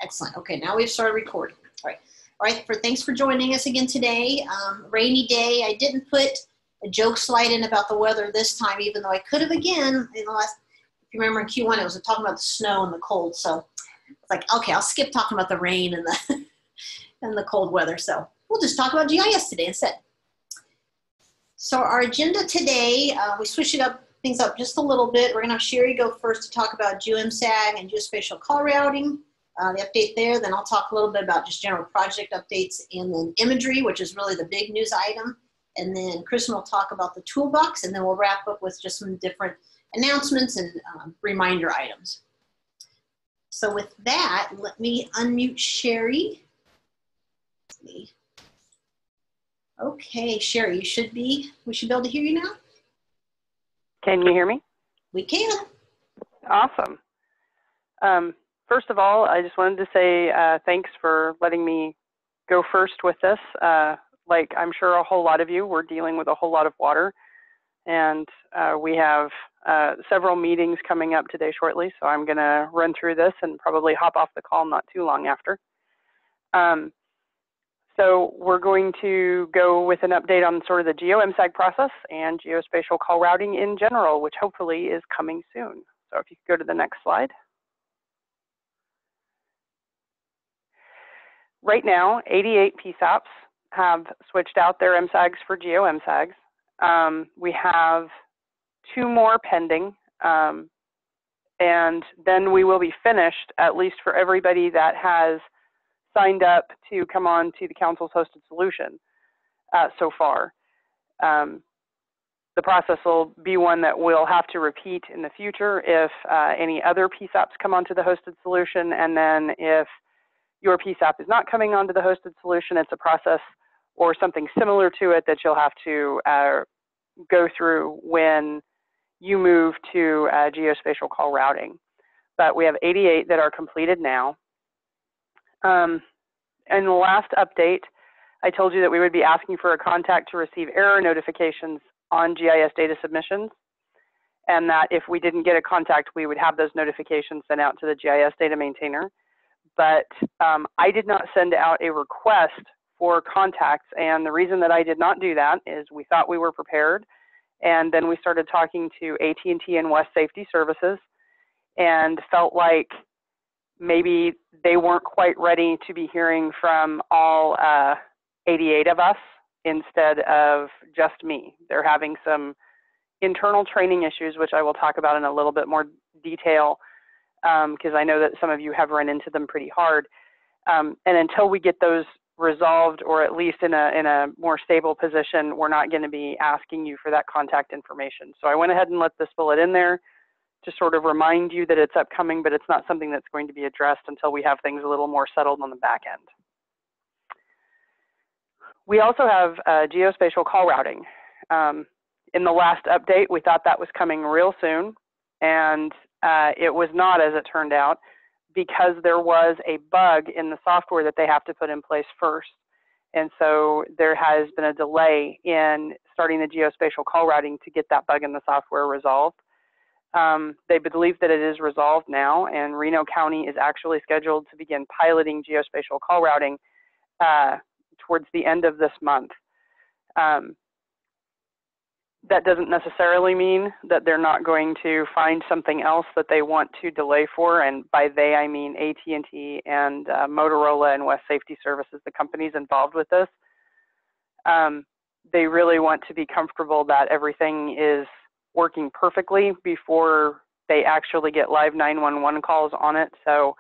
Excellent. Okay, now we've started recording. All right. All right. Thanks for joining us again today. Rainy day. I didn't put a joke slide in about the weather this time, even though I could have again in the last. If you remember in Q1, it was talking about the snow and the cold. So it's like, okay, I'll skip talking about the rain and the and the cold weather. So we'll just talk about GIS today instead. So our agenda today, we switched things up just a little bit. We're going to have Sherry go first to talk about GeoMSAG and geospatial call routing. The update there, then I'll talk a little bit about just general project updates and then imagery, which is really the big news item. And then Kristen will talk about the toolbox, and then we'll wrap up with just some different announcements and reminder items. So with that, let me unmute Sherry. Okay, Sherry, we should be able to hear you now. Can you hear me? We can. Awesome. First of all, I just wanted to say thanks for letting me go first with this. Like I'm sure a whole lot of you, we're dealing with a whole lot of water, and we have several meetings coming up today shortly, so I'm going to run through this and probably hop off the call not too long after. So we're going to go with an update on sort of the GeoMSAG process and geospatial call routing in general, which hopefully is coming soon. So if you could go to the next slide. Right now, 88 PSAPs have switched out their MSAGs for GeoMSAGs. We have 2 more pending, and then we will be finished, at least for everybody that has signed up to come on to the Council's hosted solution so far. The process will be one that we'll have to repeat in the future if any other PSAPs come onto the hosted solution, and then if your PSAP is not coming onto the hosted solution, it's a process or something similar to it that you'll have to go through when you move to geospatial call routing. But we have 88 that are completed now. In the last update, I told you that we would be asking for a contact to receive error notifications on GIS data submissions, and that if we didn't get a contact, we would have those notifications sent out to the GIS data maintainer. But I did not send out a request for contacts, and the reason that I did not do that is we thought we were prepared, and then we started talking to AT&T and West Safety Services and felt like maybe they weren't quite ready to be hearing from all 88 of us instead of just me. They're having some internal training issues, which I will talk about in a little bit more detail, because I know that some of you have run into them pretty hard. And until we get those resolved, or at least in a more stable position, we're not going to be asking you for that contact information. So I went ahead and let this bullet in there to sort of remind you that it's upcoming, but it's not something that's going to be addressed until we have things a little more settled on the back end. We also have geospatial call routing. In the last update, we thought that was coming real soon, and it was not, as it turned out, because there was a bug in the software that they have to put in place first. And so there has been a delay in starting the geospatial call routing to get that bug in the software resolved. They believe that it is resolved now, and Reno County is actually scheduled to begin piloting geospatial call routing towards the end of this month. That doesn't necessarily mean that they're not going to find something else that they want to delay for, and by they I mean AT&T and Motorola and West Safety Services, the companies involved with this. They really want to be comfortable that everything is working perfectly before they actually get live 911 calls on it. So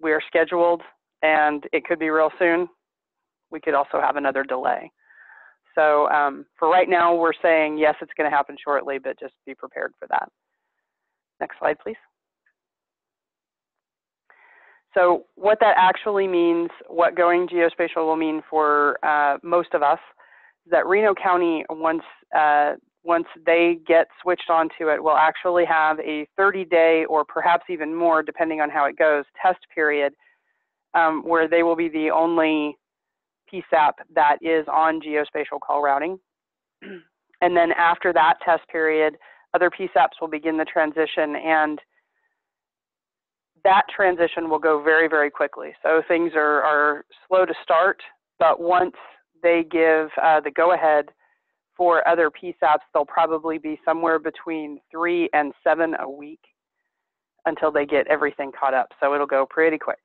we are scheduled, and it could be real soon. We could also have another delay. So for right now, we're saying, yes, it's going to happen shortly, but just be prepared for that. Next slide, please. So what that actually means, what going geospatial will mean for most of us, is that Reno County, once they get switched onto it, will actually have a 30-day or perhaps even more, depending on how it goes, test period where they will be the only PSAP that is on geospatial call routing. And then after that test period, other PSAPs will begin the transition, and that transition will go very, very quickly. So things are slow to start, but once they give the go-ahead for other PSAPs, they'll probably be somewhere between 3 and 7 a week until they get everything caught up. So it'll go pretty quick.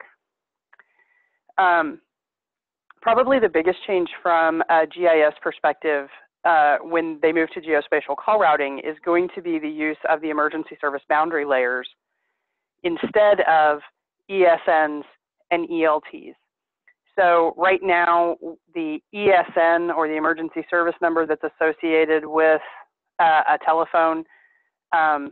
Probably the biggest change from a GIS perspective when they move to geospatial call routing is going to be the use of the emergency service boundary layers instead of ESNs and ELTs. So right now, the ESN, or the emergency service number that's associated with a telephone, ties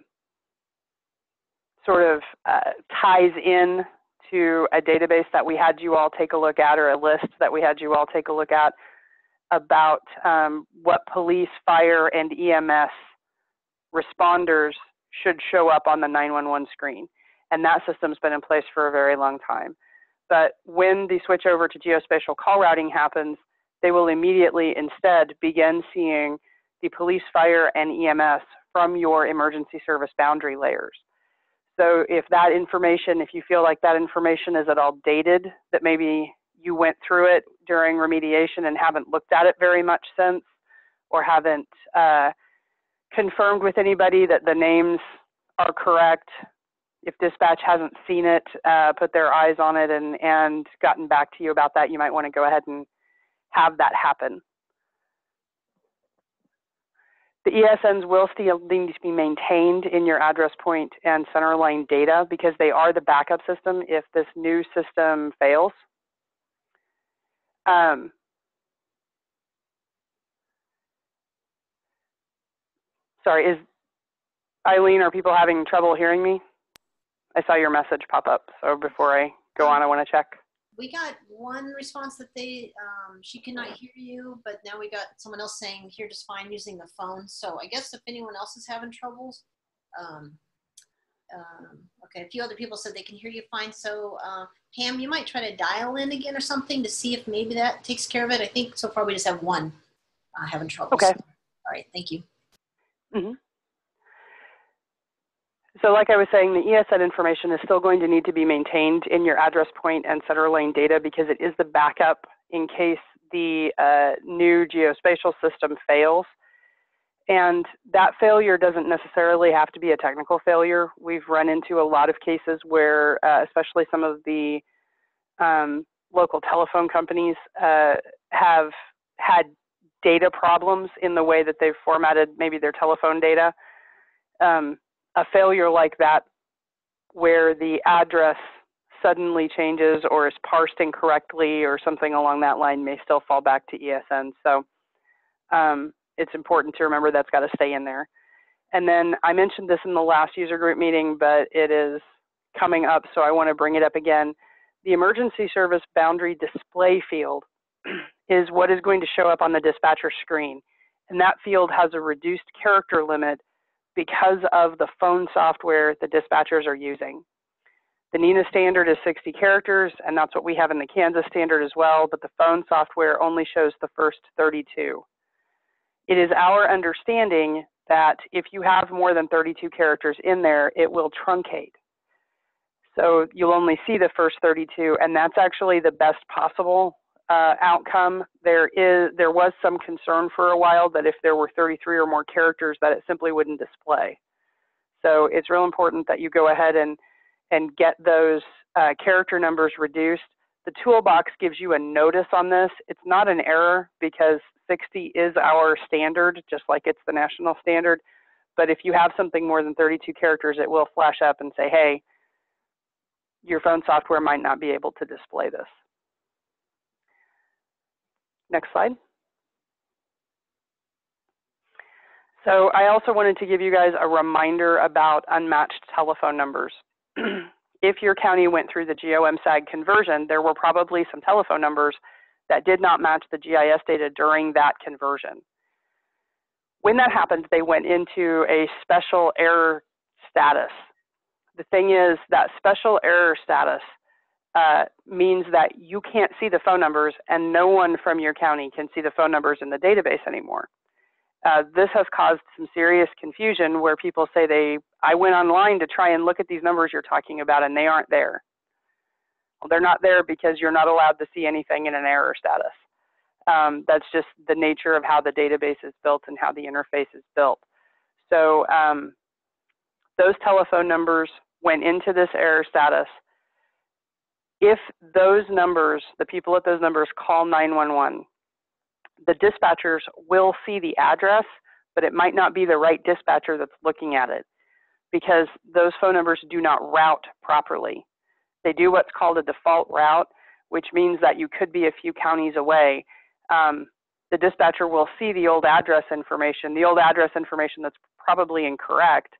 in to a database that we had you all take a look at, or a list that we had you all take a look at about what police, fire, and EMS responders should show up on the 911 screen. And that system's been in place for a very long time. But when the switch over to geospatial call routing happens, they will immediately instead begin seeing the police, fire, and EMS from your emergency service boundary layers. So if that information, if you feel like that information is at all dated, that maybe you went through it during remediation and haven't looked at it very much since, or haven't confirmed with anybody that the names are correct, if dispatch hasn't seen it, put their eyes on it and gotten back to you about that, you might want to go ahead and have that happen. The ESNs will still need to be maintained in your address point and centerline data because they are the backup system if this new system fails. Sorry, is Eileen, are people having trouble hearing me? I saw your message pop up, so before I go on, I want to check. We got one response that she cannot hear you, but now we got someone else saying hear just fine using the phone. So I guess if anyone else is having troubles, okay, a few other people said they can hear you fine. So Pam, you might try to dial in again or something to see if maybe that takes care of it. I think so far we just have one having trouble. Okay. So, all right, thank you. Mm-hmm. So like I was saying, the ESN information is still going to need to be maintained in your address point and centerline data because it is the backup in case the new geospatial system fails. And that failure doesn't necessarily have to be a technical failure. We've run into a lot of cases where, especially some of the local telephone companies have had data problems in the way that they've formatted maybe their telephone data. A failure like that where the address suddenly changes or is parsed incorrectly or something along that line may still fall back to ESN. So it's important to remember that's got to stay in there. And then I mentioned this in the last user group meeting, but it is coming up, so I want to bring it up again. The emergency service boundary display field is what is going to show up on the dispatcher screen. And that field has a reduced character limit because of the phone software the dispatchers are using. The NENA standard is 60 characters, and that's what we have in the Kansas standard as well, but the phone software only shows the first 32. It is our understanding that if you have more than 32 characters in there, it will truncate. So you'll only see the first 32, and that's actually the best possible outcome. There was some concern for a while that if there were 33 or more characters that it simply wouldn't display. So it's real important that you go ahead and get those character numbers reduced. The toolbox gives you a notice on this. It's not an error because 60 is our standard, just like it's the national standard. But if you have something more than 32 characters, it will flash up and say, hey, your phone software might not be able to display this. Next slide. So I also wanted to give you guys a reminder about unmatched telephone numbers. If your county went through the GOMSAG conversion, there were probably some telephone numbers that did not match the GIS data during that conversion. When that happens, they went into a special error status. The thing is that special error status means that you can't see the phone numbers and no one from your county can see the phone numbers in the database anymore. This has caused some serious confusion where people say I went online to try and look at these numbers you're talking about and they aren't there. Well, they're not there because you're not allowed to see anything in an error status. That's just the nature of how the database is built and how the interface is built. So those telephone numbers went into this error status. If those numbers, the people at those numbers call 911, the dispatchers will see the address, but it might not be the right dispatcher that's looking at it because those phone numbers do not route properly. They do what's called a default route, which means that you could be a few counties away. The dispatcher will see the old address information that's probably incorrect.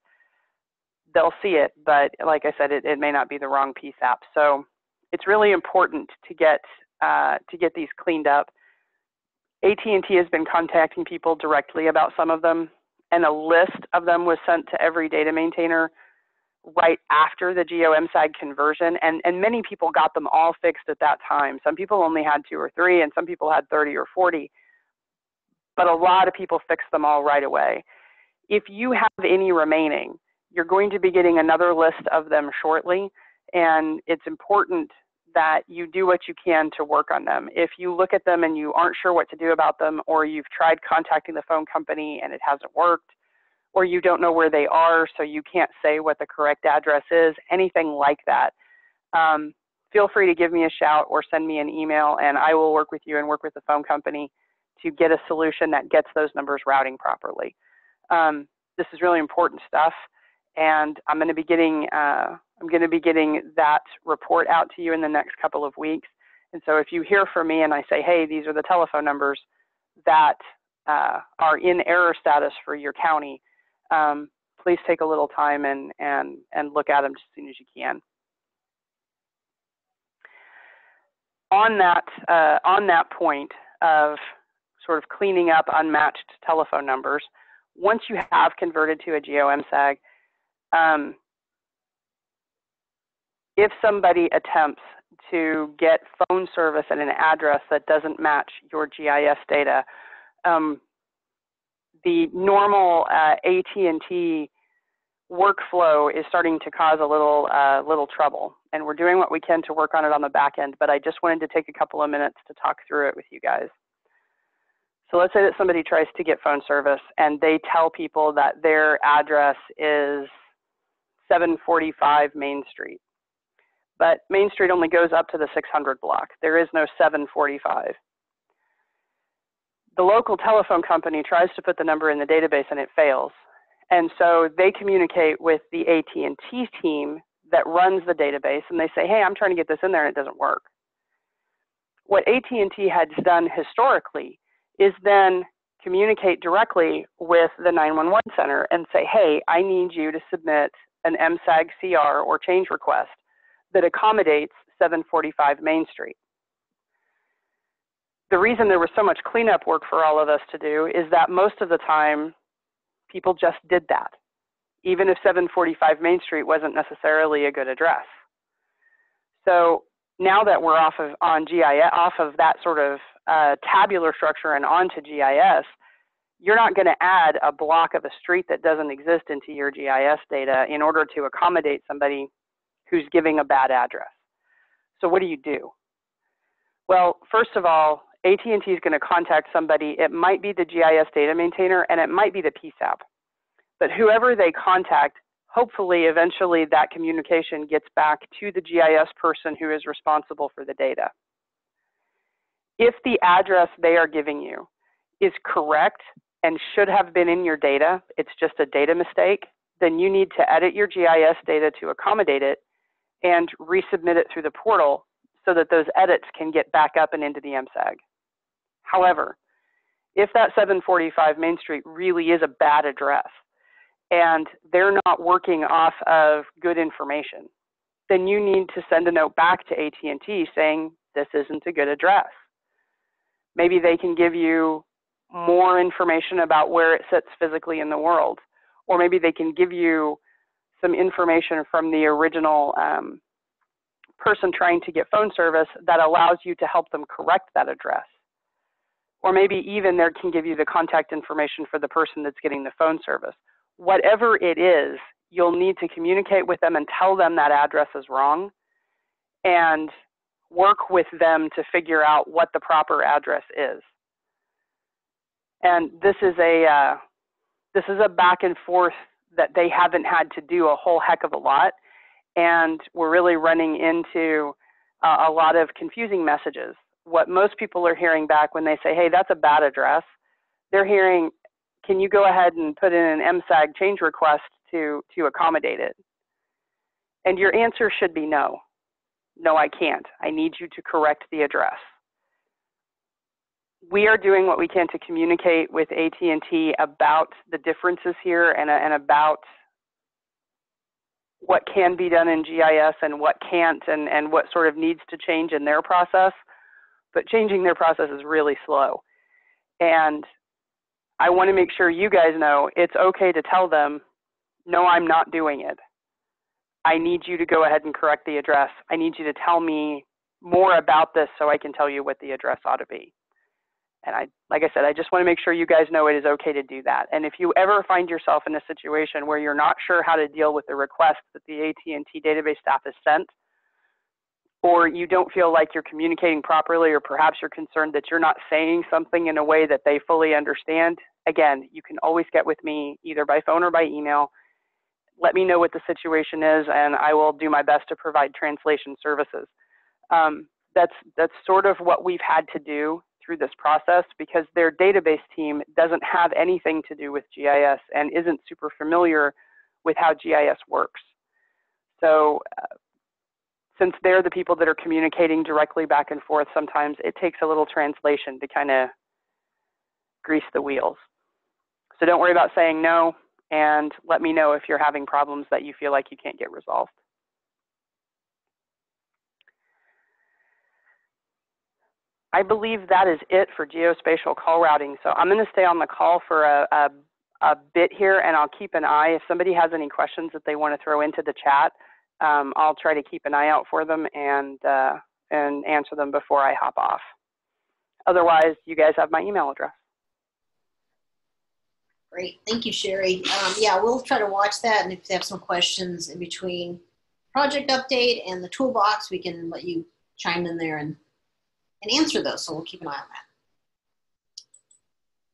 They'll see it, but like I said, it may not be the wrong PSAP. So it's really important to get these cleaned up. AT&T has been contacting people directly about some of them, and a list of them was sent to every data maintainer right after the GeoMSAG conversion, and many people got them all fixed at that time. Some people only had 2 or 3, and some people had 30 or 40, but a lot of people fixed them all right away. If you have any remaining, you're going to be getting another list of them shortly, and it's important that you do what you can to work on them. If you look at them and you aren't sure what to do about them, or you've tried contacting the phone company and it hasn't worked, or you don't know where they are, so you can't say what the correct address is, anything like that, feel free to give me a shout or send me an email, and I will work with you and work with the phone company to get a solution that gets those numbers routing properly. This is really important stuff, and I'm going to be getting that report out to you in the next couple of weeks. And so if you hear from me and I say, hey, these are the telephone numbers that are in error status for your county, please take a little time and look at them as soon as you can. On that point of sort of cleaning up unmatched telephone numbers, once you have converted to a GeoMSAG, if somebody attempts to get phone service at an address that doesn't match your GIS data, the normal AT&T workflow is starting to cause a little trouble, and we're doing what we can to work on it on the back end, but I just wanted to take a couple of minutes to talk through it with you guys. So let's say that somebody tries to get phone service and they tell people that their address is 745 Main Street. But Main Street only goes up to the 600 block. There is no 745. The local telephone company tries to put the number in the database and it fails. And so they communicate with the AT&T team that runs the database and they say, hey, I'm trying to get this in there and it doesn't work. What AT&T has done historically is then communicate directly with the 911 center and say, hey, I need you to submit an MSAG CR or change request that accommodates 745 Main Street. The reason there was so much cleanup work for all of us to do is that most of the time people just did that, even if 745 Main Street wasn't necessarily a good address. So now that we're off of that sort of tabular structure and onto GIS, you're not going to add a block of a street that doesn't exist into your GIS data in order to accommodate somebody who's giving a bad address. So what do you do? Well, first of all, AT&T is going to contact somebody. It might be the GIS data maintainer and it might be the PSAP. But whoever they contact, hopefully eventually that communication gets back to the GIS person who is responsible for the data. If the address they are giving you is correct and should have been in your data, it's just a data mistake, then you need to edit your GIS data to accommodate it and resubmit it through the portal so that those edits can get back up and into the MSAG. However, if that 745 Main Street really is a bad address and they're not working off of good information, then you need to send a note back to AT&T saying this isn't a good address. Maybe they can give you more information about where it sits physically in the world, or maybe they can give you some information from the original person trying to get phone service that allows you to help them correct that address. or maybe even they can give you the contact information for the person that's getting the phone service. Whatever it is, you'll need to communicate with them and tell them that address is wrong and work with them to figure out what the proper address is. And this is a back and forth that they haven't had to do a whole heck of a lot. And we're really running into a lot of confusing messages. What most people are hearing back when they say, hey, that's a bad address, they're hearing, can you go ahead and put in an MSAG change request to accommodate it? And your answer should be no. No, I can't. I need you to correct the address. We are doing what we can to communicate with AT&T about the differences here and about what can be done in GIS and what can't, and what sort of needs to change in their process. But changing their process is really slow. And I want to make sure you guys know it's okay to tell them, no, I'm not doing it. I need you to go ahead and correct the address. I need you to tell me more about this so I can tell you what the address ought to be. And like I said, I just want to make sure you guys know it is okay to do that. And if you ever find yourself in a situation where you're not sure how to deal with the request that the AT&T database staff has sent, or you don't feel like you're communicating properly, or perhaps you're concerned that you're not saying something in a way that they fully understand, again, you can always get with me either by phone or by email. Let me know what the situation is, and I will do my best to provide translation services. That's sort of what we've had to do through this process, because their database team doesn't have anything to do with GIS and isn't super familiar with how GIS works. So since they're the people that are communicating directly back and forth, sometimes it takes a little translation to kind of grease the wheels. So don't worry about saying no, and let me know if you're having problems that you feel like you can't get resolved. I believe that is it for geospatial call routing. So I'm going to stay on the call for a bit here, and I'll keep an eye. If somebody has any questions that they want to throw into the chat, I'll try to keep an eye out for them and answer them before I hop off. Otherwise, you guys have my email address. Great, thank you, Sherry. Yeah, we'll try to watch that, and if they have some questions in between project update and the toolbox, we can let you chime in there and answer those, so we'll keep an eye on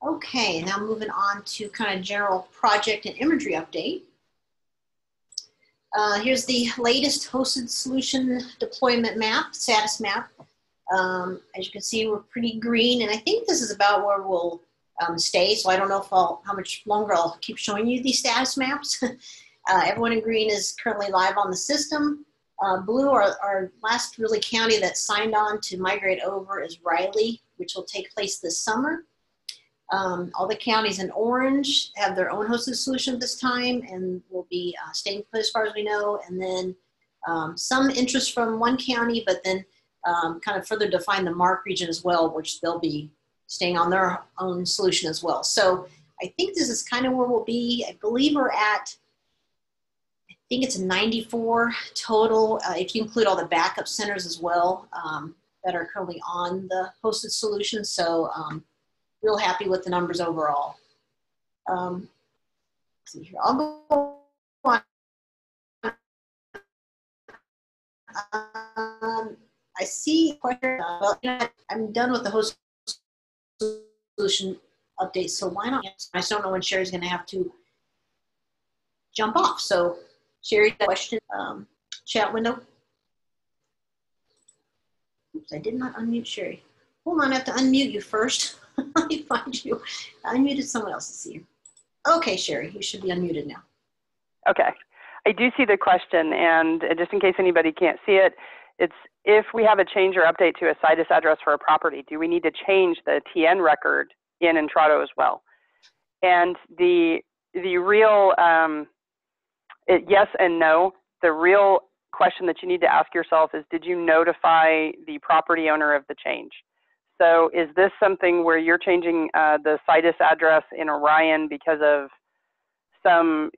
that. Okay, now moving on to kind of general project and imagery update. Here's the latest hosted solution deployment map, status map. As you can see, we're pretty green, and I think this is about where we'll stay, so I don't know if how much longer I'll keep showing you these status maps. Everyone in green is currently live on the system. Blue, our last really county that signed on to migrate over is Riley, which will take place this summer. All the counties in orange have their own hosted solution this time and will be staying put as far as we know. And then some interest from one county, but then kind of further define the MARC region as well, which they'll be staying on their own solution as well. So I think this is kind of where we'll be. I believe we're at, I think it's 94 total, if you include all the backup centers as well that are currently on the hosted solution. So real happy with the numbers overall. Let's see here. I'll go on. I see a question. Well, you know, I'm done with the host solution update, so why not? I just don't know when Sherry's going to have to jump off. So, Sherry, question, chat window. Oops, I did not unmute Sherry. Hold on, I have to unmute you first. Let me find you. I unmuted someone else. Let's see you. Okay, Sherry, you should be unmuted now. Okay. I do see the question, and just in case anybody can't see it, it's if we have a change or update to a situs address for a property, do we need to change the TN record in Entrado as well? And the real, yes and no. The real question that you need to ask yourself is, did you notify the property owner of the change? So is this something where you're changing the situs address in Orion because of some,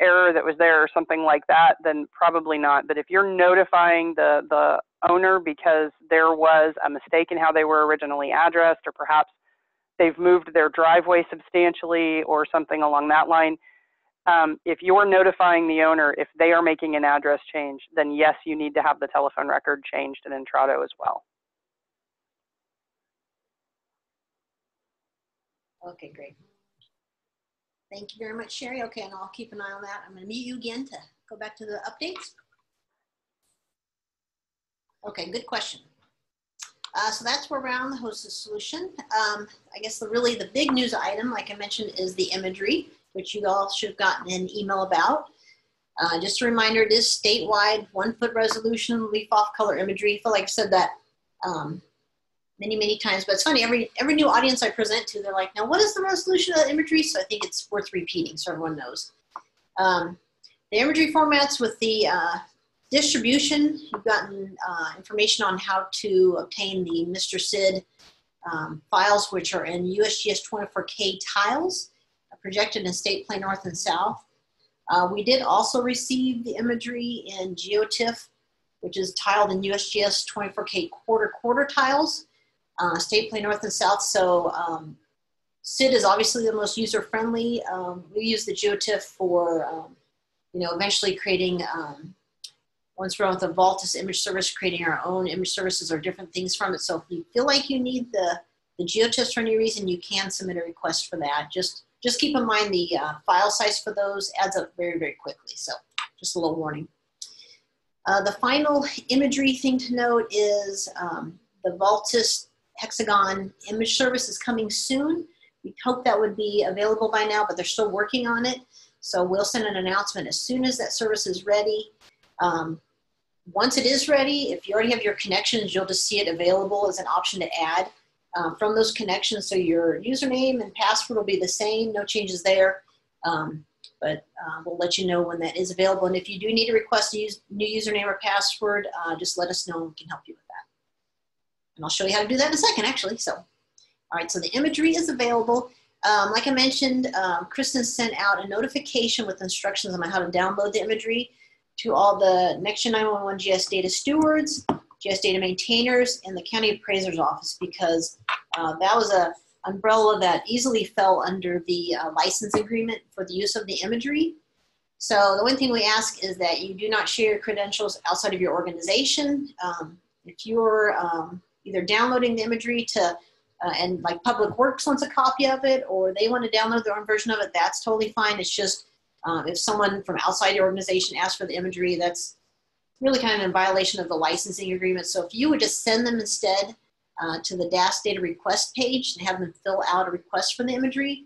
error that was there or something like that? Then probably not. But if you're notifying the owner because there was a mistake in how they were originally addressed, or perhaps they've moved their driveway substantially or something along that line. If you're notifying the owner, if they are making an address change, then yes, you need to have the telephone record changed in Intrado as well. Okay, great. Thank you very much, Sherry. Okay, and I'll keep an eye on that. I'm going to mute you again to go back to the updates. Okay, good question. So that's where we're on the hosted solution. I guess really the big news item, like I mentioned, is the imagery, which you all should have gotten an email about. Just a reminder, it is statewide, 1-foot resolution, leaf-off color imagery. I feel like I've said that many, many times, but it's funny, every new audience I present to, they're like, now what is the resolution of the imagery? So I think it's worth repeating so everyone knows. The imagery formats with the distribution, you've gotten information on how to obtain the Mr. SID files, which are in USGS 24K tiles, projected in state plane north and south. We did also receive the imagery in GeoTIFF, which is tiled in USGS 24K quarter tiles, state plane north and south. So SID is obviously the most user-friendly. We use the GeoTIFF for, eventually creating, once we're on with the Voltus image service, creating our own image services or different things from it. So if you feel like you need the GeoTIFFs for any reason, you can submit a request for that. Just keep in mind the file size for those adds up very, very quickly. So just a little warning. The final imagery thing to note is the Voltus Hexagon image service is coming soon. We hope that would be available by now, but they're still working on it. So we'll send an announcement as soon as that service is ready. Once it is ready, if you already have your connections, you'll just see it available as an option to add from those connections. So your username and password will be the same, no changes there. But we'll let you know when that is available. And if you do need to request a new username or password, just let us know and we can help you with that. And I'll show you how to do that in a second, actually. So, all right, so the imagery is available. Like I mentioned, Kristen sent out a notification with instructions on how to download the imagery to all the Next Gen 911 GIS data stewards, GIS data maintainers, and the county appraiser's office, because that was an umbrella that easily fell under the license agreement for the use of the imagery. So the one thing we ask is that you do not share your credentials outside of your organization. If you're either downloading the imagery to, and like Public Works wants a copy of it, or they want to download their own version of it, that's totally fine. It's just if someone from outside your organization asks for the imagery, that's really kind of in violation of the licensing agreement. So if you would just send them instead to the DAS data request page and have them fill out a request for the imagery,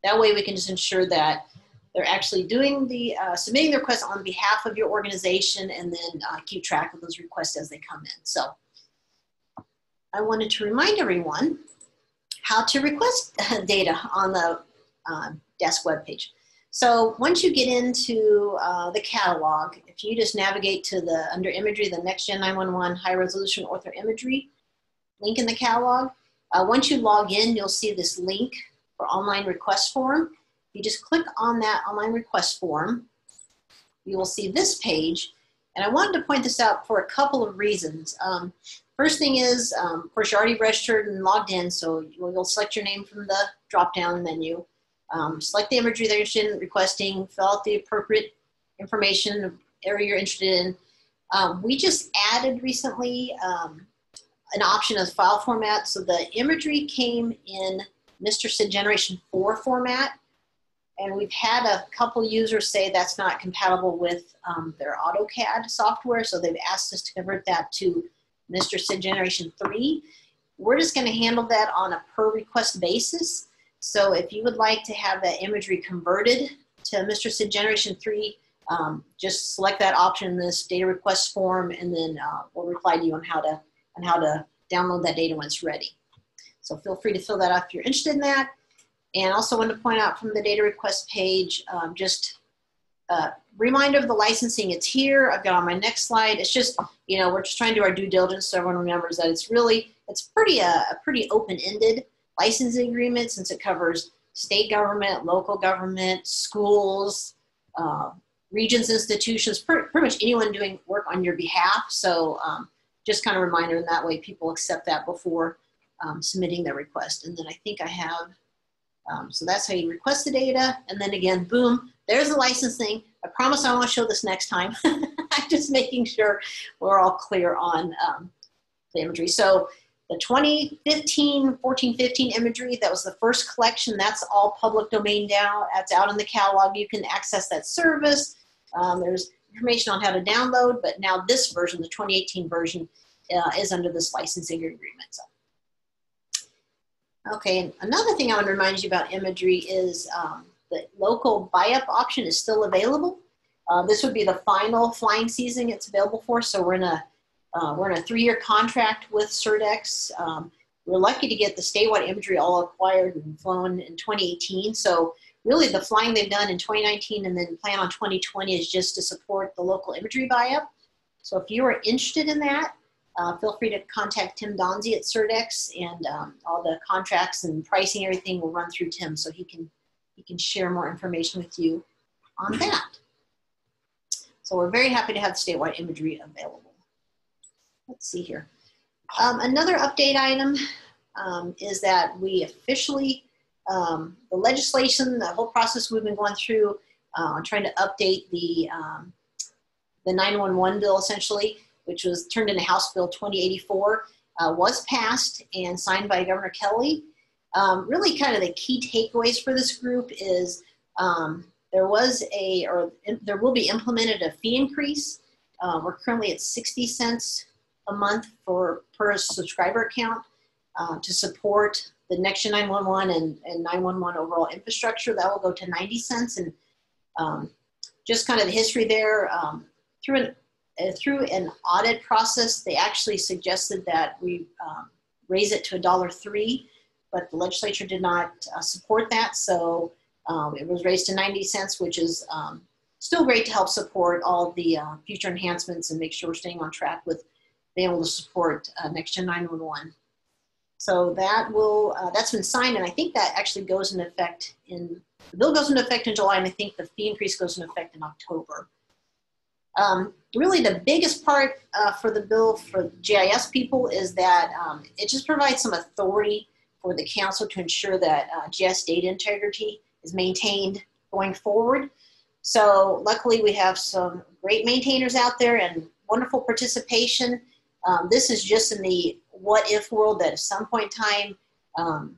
that way we can just ensure that they're actually doing the, submitting the request on behalf of your organization, and then keep track of those requests as they come in. So I wanted to remind everyone how to request data on the DAS webpage. So once you get into the catalog, if you just navigate to the, under imagery, the Next Gen 911 high resolution ortho imagery link in the catalog, once you log in, you'll see this link for online request form. You just click on that online request form, you will see this page. And I wanted to point this out for a couple of reasons. First thing is, of course, you're already registered and logged in, so you'll select your name from the drop-down menu. Select the imagery that you're interested in requesting, fill out the appropriate information of area you're interested in. We just added recently an option of file format. So the imagery came in Mr. SID Generation 4 format, and we've had a couple users say that's not compatible with their AutoCAD software, so they've asked us to convert that to Mr. SID Generation 3. We're just going to handle that on a per request basis. So if you would like to have that imagery converted to Mr. SID Generation 3, just select that option in this data request form, and then we'll reply to you on how to download that data when it's ready. So feel free to fill that out if you're interested in that. And also want to point out from the data request page, just a reminder of the licensing. It's here. I've got on my next slide. It's just, we're just trying to do our due diligence so everyone remembers that it's pretty a pretty open-ended licensing agreement, since it covers state government, local government, schools, regions, institutions, pretty much anyone doing work on your behalf. So just kind of a reminder, in that way people accept that before submitting their request. And then I think I have, so that's how you request the data. And then again, boom, there's the licensing. I promise I won't show this next time. I'm just making sure we're all clear on the imagery. So the 2015, 14-15 imagery, that was the first collection. That's all public domain now. That's out in the catalog. You can access that service. There's information on how to download, but now this version, the 2018 version, is under this licensing agreement. So. Okay, and another thing I want to remind you about imagery is the local buy-up option is still available. This would be the final flying season it's available for, so we're in a 3-year contract with Surdex. We're lucky to get the statewide imagery all acquired and flown in 2018. So really the flying they've done in 2019 and then plan on 2020 is just to support the local imagery buy-up. So if you are interested in that, feel free to contact Tim Donzie at Surdex, and all the contracts and pricing, everything will run through Tim, so he can share more information with you on that. So we're very happy to have the statewide imagery available. Let's see here. Another update item is that we officially, the legislation, the whole process we've been going through, trying to update the 911 bill essentially, which was turned into House Bill 2084, was passed and signed by Governor Kelly. Really kind of the key takeaways for this group is there will be implemented a fee increase. We're currently at 60 cents a month per subscriber account to support the NG911 and 911 overall infrastructure. That will go to 90 cents. And just kind of the history there, through an audit process, they actually suggested that we raise it to $1.03, but the legislature did not support that. So it was raised to 90 cents, which is still great to help support all the future enhancements and make sure we're staying on track with being able to support NextGen 911. So that will, that's been signed, and I think that actually goes into effect the bill goes into effect in July, and I think the fee increase goes into effect in October. Really the biggest part for the bill for GIS people is that it just provides some authority for the council to ensure that GIS data integrity is maintained going forward. So luckily we have some great maintainers out there and wonderful participation. This is just in the what if world that at some point in time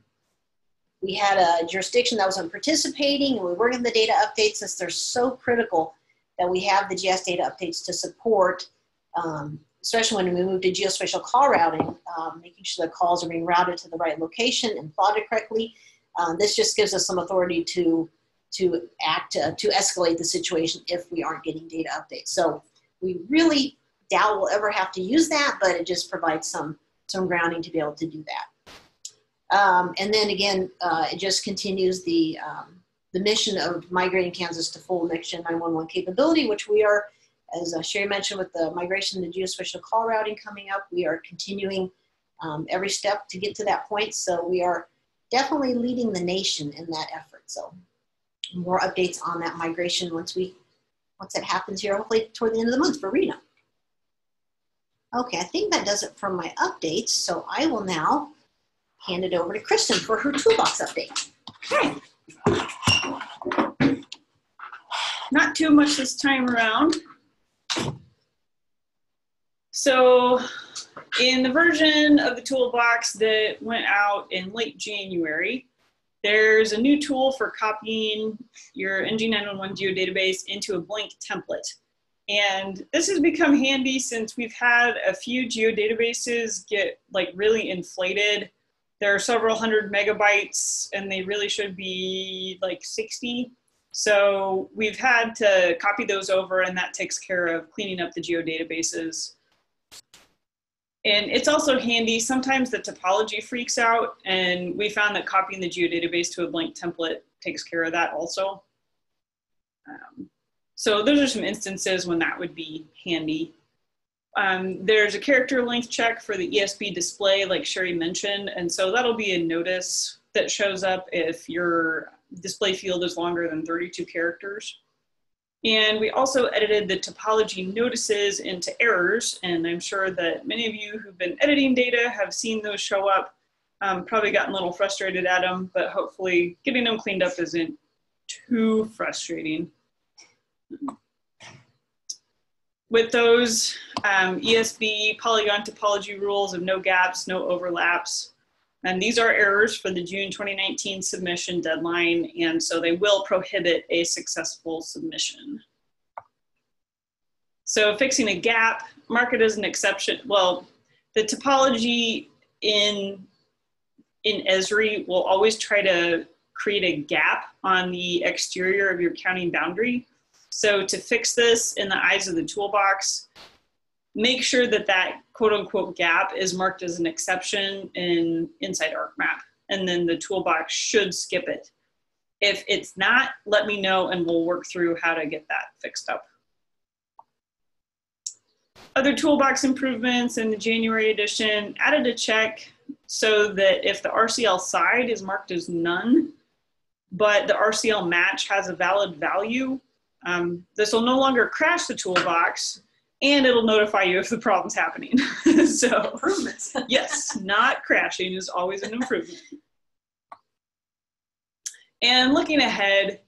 we had a jurisdiction that wasn't participating, and we were getting the data updates, since they're so critical that we have the GIS data updates to support, especially when we move to geospatial call routing, making sure the calls are being routed to the right location and plotted correctly. This just gives us some authority to act, to escalate the situation if we aren't getting data updates. So we really doubt we'll ever have to use that, but it just provides some grounding to be able to do that. And then again, it just continues the mission of migrating Kansas to full NextGen 911 capability, which we are, as Sherry mentioned, with the migration to geospatial call routing coming up, we are continuing every step to get to that point. So we are definitely leading the nation in that effort. So more updates on that migration once that happens here, hopefully toward the end of the month for Reno. Okay, I think that does it for my updates. So I will now hand it over to Kristen for her toolbox update. Okay. Not too much this time around. So in the version of the toolbox that went out in late January, there's a new tool for copying your NG911 geodatabase into a blank template. And this has become handy since we've had a few geodatabases get like really inflated. There are several hundred megabytes and they really should be like 60. So we've had to copy those over, and that takes care of cleaning up the geodatabases. And it's also handy, sometimes the topology freaks out, and we found that copying the geodatabase to a blank template takes care of that also. So those are some instances when that would be handy. There's a character length check for the ESB display, like Sherry mentioned, and so that'll be a notice that shows up if your display field is longer than 32 characters. And we also edited the topology notices into errors, and I'm sure that many of you who've been editing data have seen those show up. Probably gotten a little frustrated at them, but hopefully getting them cleaned up isn't too frustrating. With those ESB polygon topology rules of no gaps, no overlaps, and these are errors for the June 2019 submission deadline, and so they will prohibit a successful submission. So fixing a gap, mark it as an exception. Well, the topology in Esri will always try to create a gap on the exterior of your county boundary. So to fix this in the eyes of the toolbox, make sure that that quote unquote gap is marked as an exception inside ArcMap, and then the toolbox should skip it. If it's not, let me know and we'll work through how to get that fixed up. Other toolbox improvements in the January edition, added a check so that if the RCL side is marked as none, but the RCL match has a valid value, this will no longer crash the toolbox, and it'll notify you if the problem's happening. So Improvements. yes, not crashing is always an improvement. And looking ahead,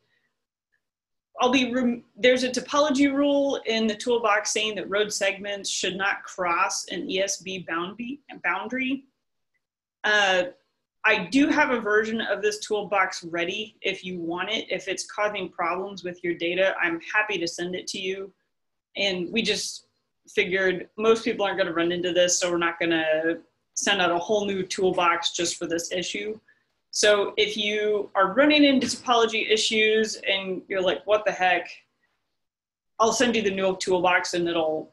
there's a topology rule in the toolbox saying that road segments should not cross an ESB boundary. I do have a version of this toolbox ready if you want it. If it's causing problems with your data, I'm happy to send it to you. And we just figured most people aren't going to run into this, so we're not going to send out a whole new toolbox just for this issue. So if you are running into topology issues and you're like, what the heck, I'll send you the new toolbox and it'll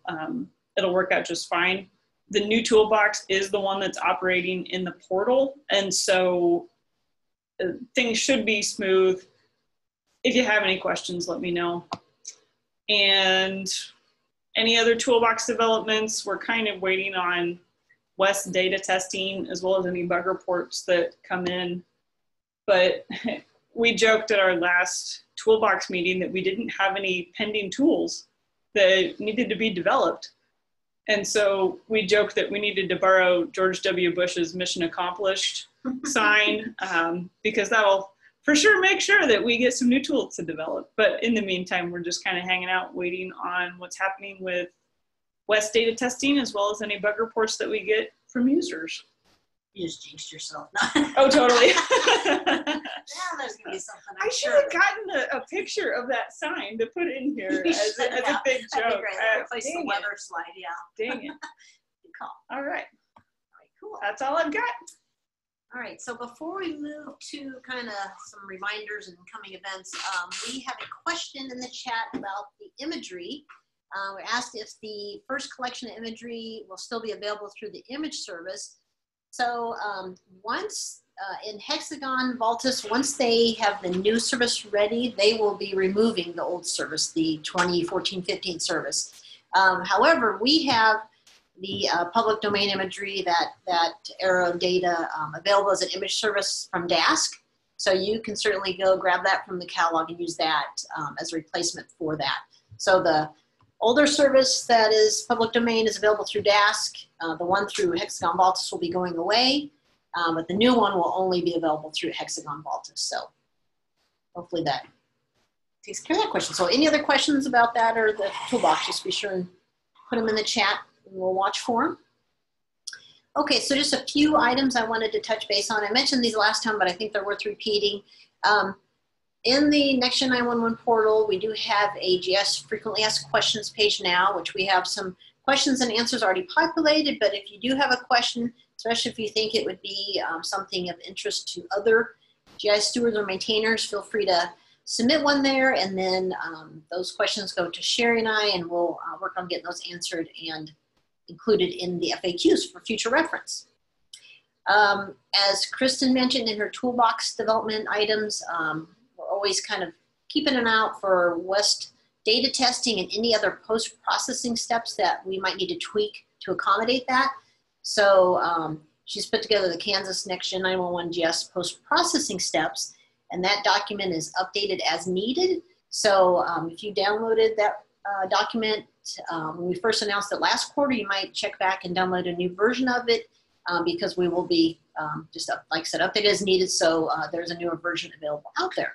work out just fine. The new toolbox is the one that's operating in the portal, and so things should be smooth. If you have any questions, let me know. And any other toolbox developments, we're kind of waiting on West data testing as well as any bug reports that come in. But we joked at our last toolbox meeting that we didn't have any pending tools that needed to be developed. And so we joked that we needed to borrow George W. Bush's mission accomplished sign, because that'll for sure make sure that we get some new tools to develop. But in the meantime, we're just kind of hanging out, waiting on what's happening with West data testing, as well as any bug reports that we get from users. You just jinxed yourself. Oh, totally. Yeah, there's gonna be something. I should have gotten a picture of that sign to put in here as a big joke. Replace the weather slide, yeah. Dang it. Good call. All right. All right, cool. That's all I've got. All right, so before we move to kind of some reminders and coming events, we have a question in the chat about the imagery. We asked if the first collection of imagery will still be available through the image service. So once in Hexagon Valtis, once they have the new service ready, they will be removing the old service, the 2014-15 service. However, we have the public domain imagery, that Aero data available as an image service from DASC. So you can certainly go grab that from the catalog and use that as a replacement for that. So the older service that is public domain is available through DASC. The one through Hexagon Valtis will be going away, but the new one will only be available through Hexagon Valtis. So hopefully that takes care of that question. So any other questions about that or the toolbox, just be sure and put them in the chat and we'll watch for them. Okay, so just a few items I wanted to touch base on. I mentioned these last time, but I think they're worth repeating. In the NG911 911 portal, we do have a GIS frequently asked questions page now, which we have some questions and answers already populated, but if you do have a question, especially if you think it would be something of interest to other GIS stewards or maintainers, feel free to submit one there, and then those questions go to Sherry and I, and we'll work on getting those answered and included in the FAQs for future reference. As Kristen mentioned in her toolbox development items, we're always kind of keeping an eye out for West data testing and any other post-processing steps that we might need to tweak to accommodate that. So she's put together the Kansas NextGen 911 GIS post-processing steps, and that document is updated as needed. So if you downloaded that document when we first announced it last quarter, you might check back and download a new version of it. because we will be just, like I said, updated as needed. So there's a newer version available out there.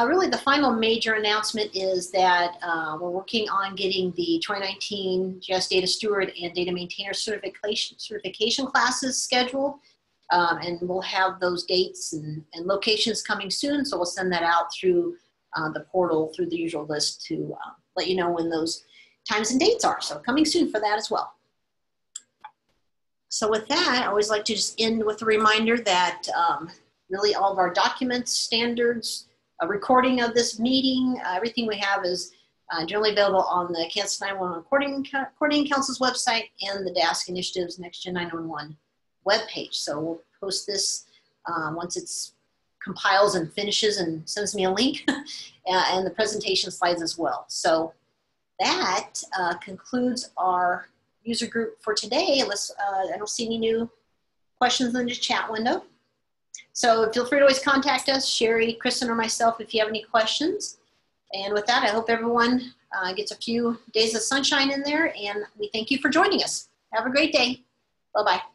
Really, the final major announcement is that we're working on getting the 2019 GIS Data Steward and Data Maintainer certification classes scheduled. And we'll have those dates and locations coming soon. So we'll send that out through the portal, through the usual list, to let you know when those times and dates are. So coming soon for that as well. So with that, I always like to just end with a reminder that really all of our documents, standards, a recording of this meeting, everything we have is generally available on the Kansas 911 Coordinating Council's website and the DASC Initiative's Next Gen 911 webpage. So we'll post this once it's compiles and finishes and sends me a link, and the presentation slides as well. So that concludes our user group for today, unless I don't see any new questions in the chat window. So feel free to always contact us, Sherry, Kristen, or myself if you have any questions. And with that, I hope everyone gets a few days of sunshine in there, and we thank you for joining us. Have a great day. Bye-bye.